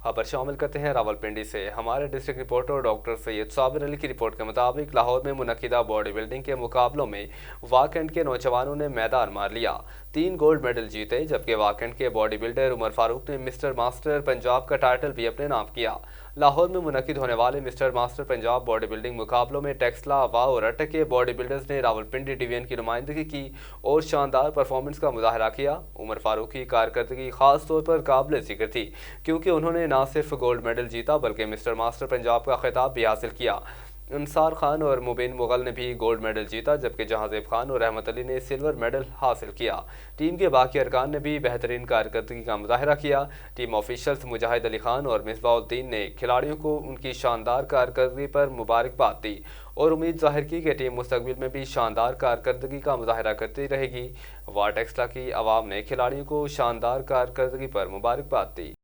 खबर शामिल करते हैं रावलपिंडी से। हमारे district reporter doctor Syed Sabir Ali की रिपोर्ट के मुताबिक लाहौर में मुनक्किदा बॉडी बिल्डिंग के मुकाबलों में वाकंड के नौजवानों ने मैदान मार लिया। 3 गोल्ड मेडल जीते, जबकि वाकंड के बॉडी बिल्डर उमर फारूक ने मिस्टर मास्टर पंजाब का टाइटल भी अपने नाम किया। लाहौर में मुनक्किद होने वाले mister master Punjab body building मुकाबलों में टेक्सला, वाव और अटक के बॉडी बिल्डर्स ने रावलपिंडी डिवीजन की नुमाइंदगी की और शानदार परफॉर्मेंस का मुजाहरा किया। उमर फारूक की कारकर्दगी खास तौर पर काबिल जिक्र थी, क्योंकि उन्होंने न सिर्फ गोल्ड मेडल जीता बल्कि मिस्टर मास्टर पंजाब का खिताब भी हासिल किया। अंसार खान और मुबीन मुगल ने भी गोल्ड मेडल जीता, जबकि जहांजेब खान और रहमत अली ने सिल्वर मेडल हासिल किया। टीम के बाकी अरकान ने भी बेहतरीन कारकर्दगी का मुजाहरा किया। टीम ऑफिशियल्स मुजाहिद अली खान और मिसबाउद्दीन ने खिलाड़ियों को उनकी शानदार कारकर्दगी पर मुबारकबाद दी और उम्मीद जाहिर की कि टीम मुस्तकबिल में भी शानदार कारकर्दगी का मुजाहरा करती रहेगी। वार टेक्सला की आवाम ने खिलाड़ियों को शानदार कारकर्दगी पर मुबारकबाद दी।